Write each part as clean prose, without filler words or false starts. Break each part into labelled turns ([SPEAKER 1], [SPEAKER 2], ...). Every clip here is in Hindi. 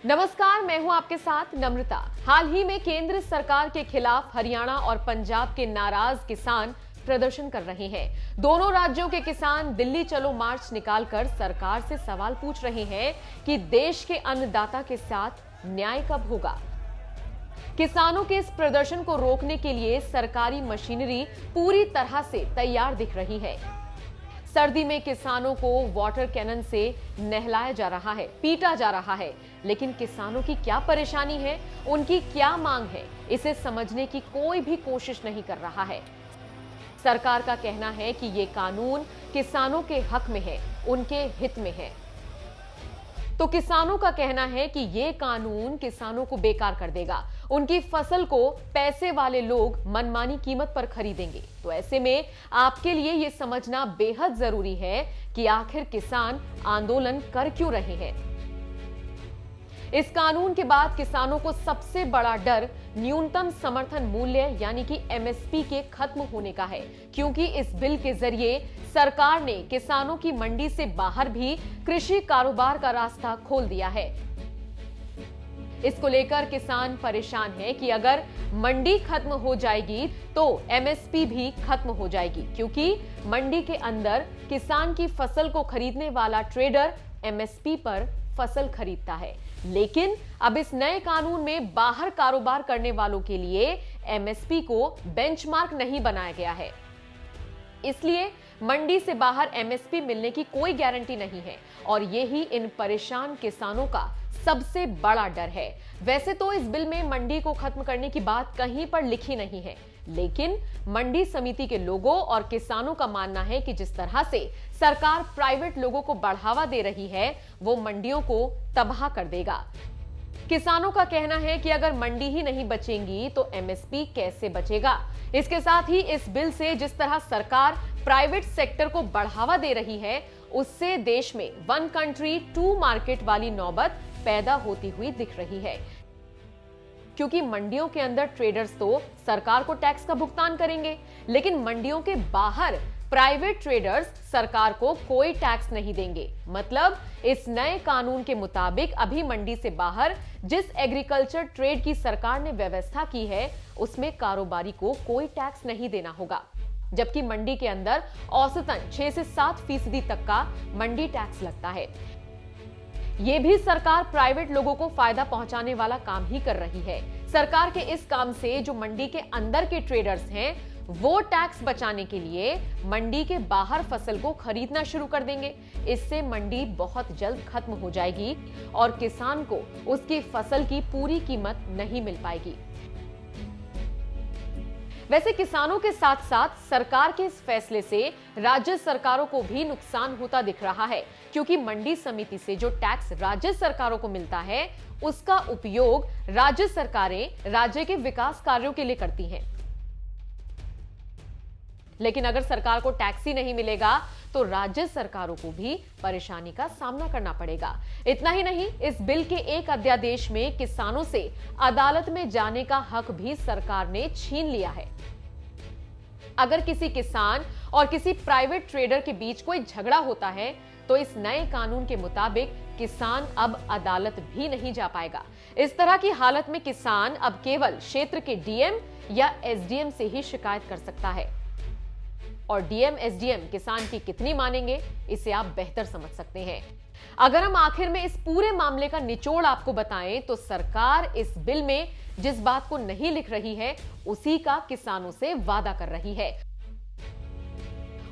[SPEAKER 1] नमस्कार, मैं हूं आपके साथ नम्रता। हाल ही में केंद्र सरकार के खिलाफ हरियाणा और पंजाब के नाराज किसान प्रदर्शन कर रहे हैं। दोनों राज्यों के किसान दिल्ली चलो मार्च निकालकर सरकार से सवाल पूछ रहे हैं कि देश के अन्नदाता के साथ न्याय कब होगा। किसानों के इस प्रदर्शन को रोकने के लिए सरकारी मशीनरी पूरी तरह से तैयार दिख रही है। सर्दी में किसानों को वाटर कैनन से नहलाया जा रहा है, पीटा जा रहा है, लेकिन किसानों की क्या परेशानी है, उनकी क्या मांग है, इसे समझने की कोई भी कोशिश नहीं कर रहा है। सरकार का कहना है कि ये कानून किसानों के हक में है, उनके हित में है। तो किसानों का कहना है कि ये कानून किसानों को बेकार कर देगा, उनकी फसल को पैसे वाले लोग मनमानी कीमत पर खरीदेंगे। तो ऐसे में आपके लिए ये समझना बेहद जरूरी है कि आखिर किसान आंदोलन कर क्यों रहे हैं। इस कानून के बाद किसानों को सबसे बड़ा डर न्यूनतम समर्थन मूल्य यानी कि एमएसपी के खत्म होने का है, क्योंकि इस बिल के जरिए सरकार ने किसानों की मंडी से बाहर भी कृषि कारोबार का रास्ता खोल दिया है। इसको लेकर किसान परेशान हैं कि अगर मंडी खत्म हो जाएगी तो एमएसपी भी खत्म हो जाएगी, क्योंकि मंडी के अंदर किसान की फसल को खरीदने वाला ट्रेडर एमएसपी पर फसल खरीदता है। लेकिन अब इस नए कानून में बाहर कारोबार करने वालों के लिए एमएसपी को बेंचमार्क नहीं बनाया गया है, इसलिए मंडी से बाहर एमएसपी मिलने की कोई गारंटी नहीं है और यही इन परेशान किसानों का सबसे बड़ा डर है। वैसे तो इस बिल में मंडी को खत्म करने की बात कहीं पर लिखी नहीं है, लेकिन मंडी समिति के लोगों और किसानों का मानना है कि जिस तरह से सरकार प्राइवेट लोगों को बढ़ावा दे रही है, वो मंडियों को तबाह कर देगा। किसानों का कहना है कि अगर मंडी ही नहीं बचेंगी तो एमएसपी कैसे बचेगा। इसके साथ ही इस बिल से जिस तरह सरकार प्राइवेट सेक्टर को बढ़ावा दे रही है, उससे देश में वन कंट्री टू मार्केट वाली नौबत पैदा होती हुई दिख रही है, क्योंकि मंडियों के अंदर ट्रेडर्स तो सरकार को टैक्स का भुगतान करेंगे, लेकिन मंडियों के बाहर प्राइवेट ट्रेडर्स सरकार को कोई टैक्स नहीं देंगे। मतलब इस नए कानून के मुताबिक अभी मंडी से बाहर जिस एग्रीकल्चर ट्रेड की सरकार ने व्यवस्था की है, उसमें कारोबारी को कोई टैक्स नहीं देना होगा, जबकि मंडी के अंदर औसतन 6 से 7% तक का मंडी टैक्स लगता है। ये भी सरकार प्राइवेट लोगों को फायदा पहुंचाने वाला काम ही कर रही है। सरकार के इस काम से जो मंडी के अंदर के ट्रेडर्स हैं, वो टैक्स बचाने के लिए मंडी के बाहर फसल को खरीदना शुरू कर देंगे। इससे मंडी बहुत जल्द खत्म हो जाएगी और किसान को उसकी फसल की पूरी कीमत नहीं मिल पाएगी। वैसे किसानों के साथ साथ सरकार के इस फैसले से राज्य सरकारों को भी नुकसान होता दिख रहा है, क्योंकि मंडी समिति से जो टैक्स राज्य सरकारों को मिलता है, उसका उपयोग राज्य सरकारें राज्य के विकास कार्यों के लिए करती हैं। लेकिन अगर सरकार को टैक्स ही नहीं मिलेगा तो राज्य सरकारों को भी परेशानी का सामना करना पड़ेगा। इतना ही नहीं, इस बिल के एक अध्यादेश में किसानों से अदालत में जाने का हक भी सरकार ने छीन लिया है। अगर किसी किसान और किसी प्राइवेट ट्रेडर के बीच कोई झगड़ा होता है तो इस नए कानून के मुताबिक किसान अब अदालत भी नहीं जा पाएगा। इस तरह की हालत में किसान अब केवल क्षेत्र के डीएम या एसडीएम से ही शिकायत कर सकता है, और डीएम एसडीएम किसान की कितनी मानेंगे, इसे आप बेहतर समझ सकते हैं। अगर हम आखिर में इस पूरे मामले का निचोड़ आपको बताएं तो सरकार इस बिल में जिस बात को नहीं लिख रही है, उसी का किसानों से वादा कर रही है,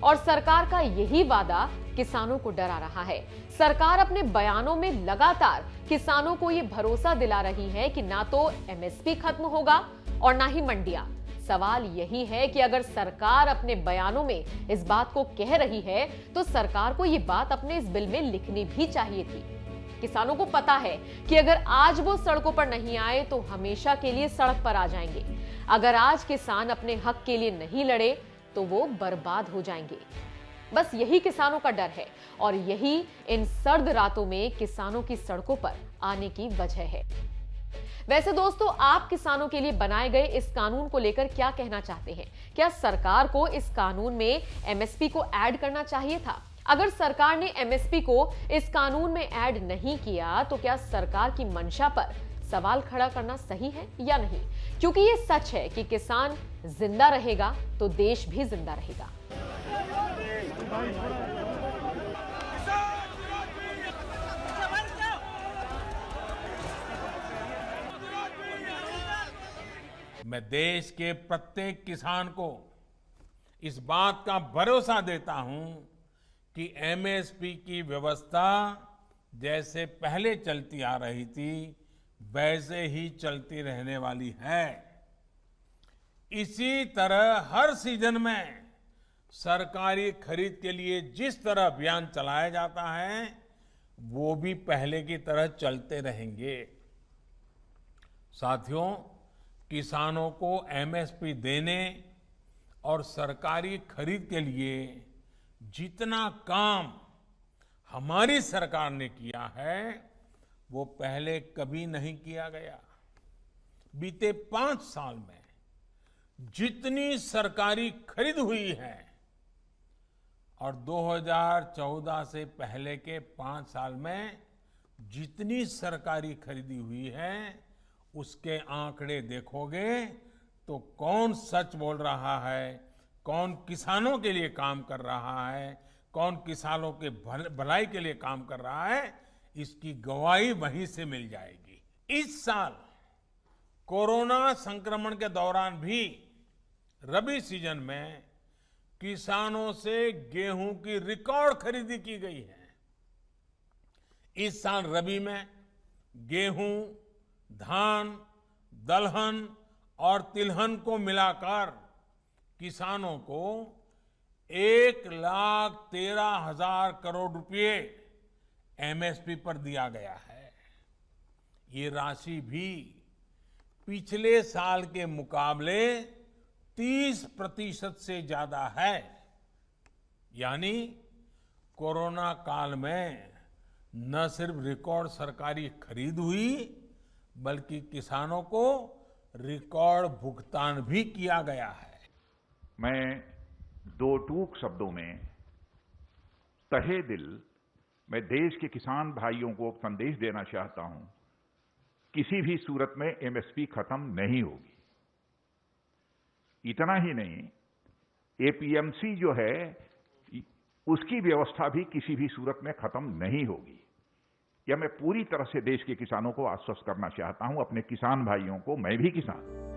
[SPEAKER 1] और सरकार का यही वादा किसानों को डरा रहा है। सरकार अपने बयानों में लगातार किसानों को यह भरोसा दिला रही है कि ना तो एमएसपी खत्म होगा और ना ही मंडियां। सवाल यही है कि अगर सरकार अपने बयानों में इस बात को कह रही है तो सरकार को यह बात अपने इस बिल में लिखनी भी चाहिए थी। किसानों को पता है कि अगर आज वो सड़कों पर नहीं आए तो हमेशा के लिए सड़क पर आ जाएंगे। अगर आज किसान अपने हक के लिए नहीं लड़े तो वो बर्बाद हो जाएंगे। बस यही किसानों का डर है और यही इन सर्द रातों में किसानों की सड़कों पर आने की वजह है। वैसे दोस्तों, आप किसानों के लिए बनाए गए इस कानून को लेकर क्या कहना चाहते हैं? क्या सरकार को इस कानून में एमएसपी को ऐड करना चाहिए था? अगर सरकार ने एमएसपी को इस कानून में ऐड नहीं किया तो क्या सरकार की मंशा पर सवाल खड़ा करना सही है या नहीं? क्योंकि ये सच है कि किसान जिंदा रहेगा तो देश भी जिंदा रहेगा।
[SPEAKER 2] मैं देश के प्रत्येक किसान को इस बात का भरोसा देता हूं कि एमएसपी की व्यवस्था जैसे पहले चलती आ रही थी वैसे ही चलती रहने वाली है। इसी तरह हर सीजन में सरकारी खरीद के लिए जिस तरह अभियान चलाया जाता है वो भी पहले की तरह चलते रहेंगे। साथियों, किसानों को एमएसपी देने और सरकारी खरीद के लिए जितना काम हमारी सरकार ने किया है वो पहले कभी नहीं किया गया। बीते 5 साल में जितनी सरकारी खरीद हुई है और 2014 से पहले के 5 साल में जितनी सरकारी खरीदी हुई है उसके आंकड़े देखोगे तो कौन सच बोल रहा है, कौन किसानों के लिए काम कर रहा है, कौन किसानों के भलाई के लिए काम कर रहा है, इसकी गवाही वहीं से मिल जाएगी। इस साल कोरोना संक्रमण के दौरान भी रबी सीजन में किसानों से गेहूं की रिकॉर्ड खरीदी की गई है। इस साल रबी में गेहूं, धान, दलहन और तिलहन को मिलाकर किसानों को 1,13,000 करोड़ रुपए एमएसपी पर दिया गया है। ये राशि भी पिछले साल के मुकाबले 30% से ज्यादा है। यानी कोरोना काल में न सिर्फ रिकॉर्ड सरकारी खरीद हुई बल्कि किसानों को रिकॉर्ड भुगतान भी किया गया है।
[SPEAKER 3] मैं 2 टूक शब्दों में तहे दिल मैं देश के किसान भाइयों को संदेश देना चाहता हूं, किसी भी सूरत में एमएसपी खत्म नहीं होगी। इतना ही नहीं, एपीएमसी जो है उसकी व्यवस्था भी किसी भी सूरत में खत्म नहीं होगी। यह मैं पूरी तरह से देश के किसानों को आश्वस्त करना चाहता हूं, अपने किसान भाइयों को। मैं भी किसान